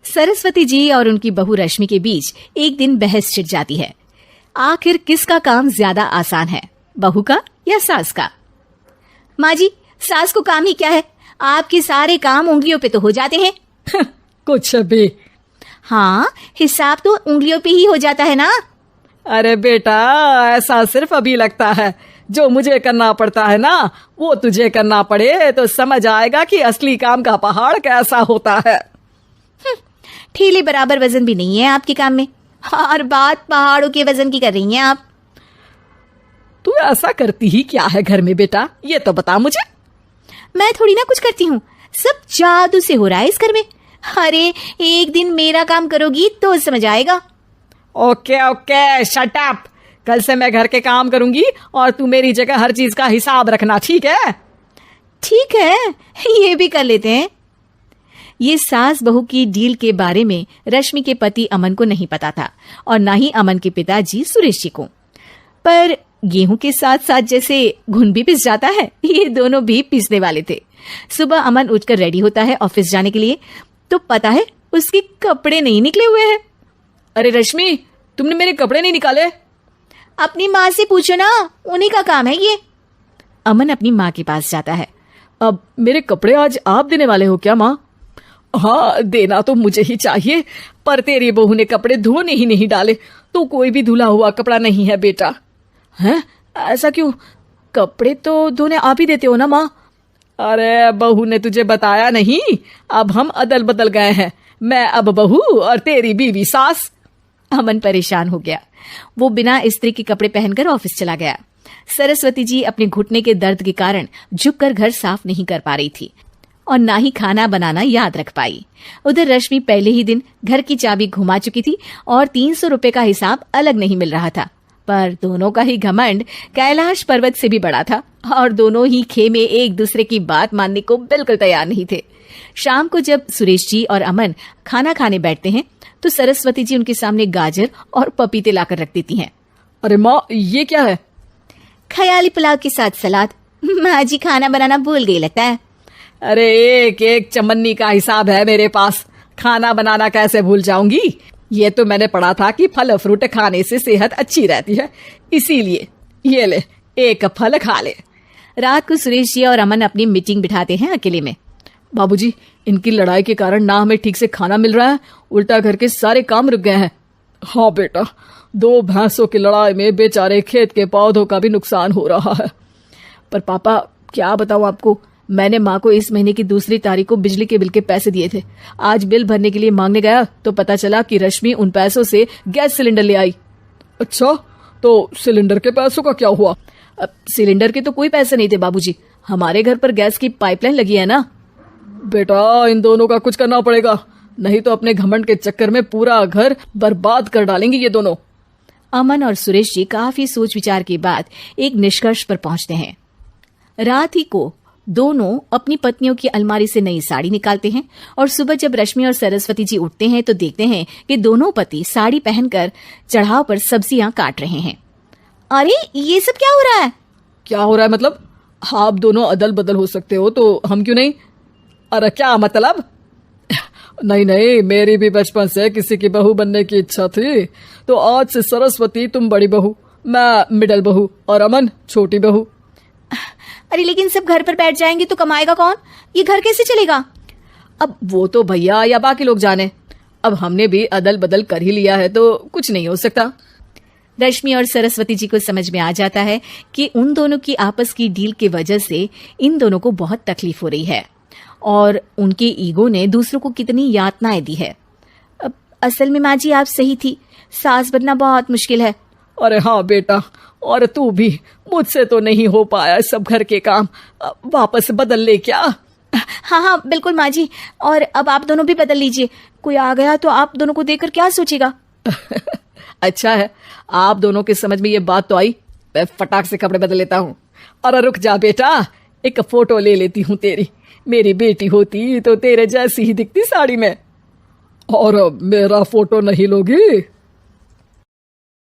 सरस्वती जी और उनकी बहू रश्मि के बीच एक दिन बहस छिड़ जाती है। आखिर किसका काम ज्यादा आसान है, बहू का या सास का? माँ जी, सास को काम ही क्या है, आपके सारे काम उंगलियों पे तो हो जाते हैं। कुछ भी। हाँ, हिसाब तो उंगलियों पे ही हो जाता है ना। अरे बेटा, ऐसा सिर्फ अभी लगता है, जो मुझे करना पड़ता है ना वो तुझे करना पड़े तो समझ आएगा कि असली काम का पहाड़ कैसा होता है। ठेले बराबर वजन भी नहीं है आपके काम में, हर बात पहाड़ों के वजन की कर रही हैं आप। तू ऐसा करती ही क्या है घर में बेटा, ये तो बता मुझे। मैं थोड़ी ना कुछ करती हूँ, सब जादू से हो रहा है इस घर में। अरे एक दिन मेरा काम करोगी तो समझ आएगा। Okay okay, shut up. कल से मैं घर के काम करूंगी और तू मेरी जगह हर चीज का हिसाब रखना, ठीक है? ठीक है, ये भी कर लेते हैं। ये सास बहू की डील के बारे में रश्मि के पति अमन को नहीं पता था और ना ही अमन के पिताजी सुरेश जी को। पर गेहूं के साथ साथ जैसे घुन भी पिस जाता है, ये दोनों भी पिसने वाले थे। सुबह अमन उठकर रेडी होता है ऑफिस जाने के लिए, तो पता है उसके कपड़े नहीं निकले हुए हैं। अरे रश्मि, तुमने मेरे कपड़े नहीं निकाले? अपनी माँ से पूछो ना, उन्हीं का काम है ये। अमन अपनी माँ के पास जाता है। अब मेरे कपड़े आज आप देने वाले हो क्या माँ? हाँ, देना तो मुझे ही चाहिए, पर तेरी बहू ने कपड़े धोने ही नहीं डाले, तो कोई भी धुला हुआ कपड़ा नहीं है बेटा। हैं? ऐसा क्यों? कपड़े तो धोने आप ही देते हो ना माँ? अरे बहू ने तुझे बताया नहीं, अब हम अदल बदल गए हैं, मैं अब बहू और तेरी बीवी सास। अमन परेशान हो गया। वो बिना इस्त्री के कपड़े पहनकर ऑफिस चला गया। सरस्वती जी अपने घुटने के दर्द के कारण झुककर घर साफ नहीं कर पा रही थी और ना ही खाना बनाना याद रख पाई। उधर रश्मि पहले ही दिन घर की चाबी घुमा चुकी थी और 300 रुपए का हिसाब अलग नहीं मिल रहा था। पर दोनों का ही घमंड कैलाश पर्वत से भी बड़ा था और दोनों ही खेमे एक दूसरे की बात मानने को बिल्कुल तैयार नहीं थे। शाम को जब सुरेश जी और अमन खाना खाने बैठते हैं तो सरस्वती जी उनके सामने गाजर और पपीते लाकर रख देती हैं। अरे माँ, ये क्या है? ख्याली पुलाव के साथ सलाद। माँ जी खाना बनाना भूल गई लगता है। अरे एक एक चमन्नी का हिसाब है मेरे पास, खाना बनाना कैसे भूल जाऊंगी? ये तो मैंने पढ़ा था कि फल फ्रूट खाने से सेहत अच्छी रहती है, इसीलिए ये ले, एक फल खा ले। रात को सुरेश जी और अमन अपनी मीटिंग बिठाते हैं अकेले में। बाबूजी, इनकी लड़ाई के कारण ना हमें ठीक से खाना मिल रहा है, उल्टा घर के सारे काम रुक गए हैं। हाँ बेटा, 2 भैंसों की लड़ाई में बेचारे खेत के पौधों का भी नुकसान हो रहा है। पर पापा, क्या बताऊं आपको, मैंने माँ को इस महीने की 2 तारीख को बिजली के बिल के पैसे दिए थे। आज बिल भरने के लिए मांगने गया तो पता चला कि रश्मि उन पैसों से गैस सिलेंडर ले आई। अच्छा, तो सिलेंडर के पैसों का क्या हुआ? अब सिलेंडर के तो कोई पैसे नहीं थे बाबूजी, हमारे घर पर गैस की पाइपलाइन लगी है ना। बेटा, इन दोनों का कुछ करना पड़ेगा, नहीं तो अपने घमंड के चक्कर में पूरा घर बर्बाद कर डालेंगे ये दोनों। अमन और सुरेश जी काफी सोच विचार के बाद एक निष्कर्ष पर पहुंचते हैं। रात ही को दोनों अपनी पत्नियों की अलमारी से नई साड़ी निकालते हैं और सुबह जब रश्मि और सरस्वती जी उठते हैं तो देखते हैं कि दोनों पति साड़ी पहनकर चढ़ाव पर सब्जियां काट रहे हैं। अरे ये सब क्या हो रहा है? क्या हो रहा है मतलब? आप दोनों अदल बदल हो सकते हो तो हम क्यों नहीं? अरे क्या मतलब? नहीं नहीं, मेरी भी बचपन से किसी की बहू बनने की इच्छा थी, तो आज से सरस्वती तुम बड़ी बहू, मैं मिडल बहू और अमन छोटी बहू। अरे लेकिन सब घर पर बैठ जाएंगे तो कमाएगा कौन? ये घर कैसे चलेगा? अब वो तो भैया या बाकी लोग जाने, अब हमने भी अदल बदल कर ही लिया है तो कुछ नहीं हो सकता। रश्मि और सरस्वती जी को समझ में आ जाता है कि उन दोनों की आपस की डील की वजह से इन दोनों को बहुत तकलीफ हो रही है और उनके ईगो ने दूसरों को कितनी यातनाएं दी है। अब असल में माँ जी आप सही थी, सास बनना बहुत मुश्किल है। अरे हाँ बेटा, और तू भी, मुझसे तो नहीं हो पाया सब घर के काम, वापस बदल ले क्या? हाँ हाँ बिल्कुल माँ जी, और अब आप दोनों भी बदल लीजिए, कोई आ गया तो आप दोनों को देखकर क्या सोचेगा? अच्छा है, आप दोनों के समझ में ये बात तो आई, मैं फटाक से कपड़े बदल लेता हूँ। अरे रुक जा बेटा, एक फोटो ले लेती हूँ तेरी, मेरी बेटी होती तो तेरे जैसी ही दिखती साड़ी में। और मेरा फोटो नहीं लोगी?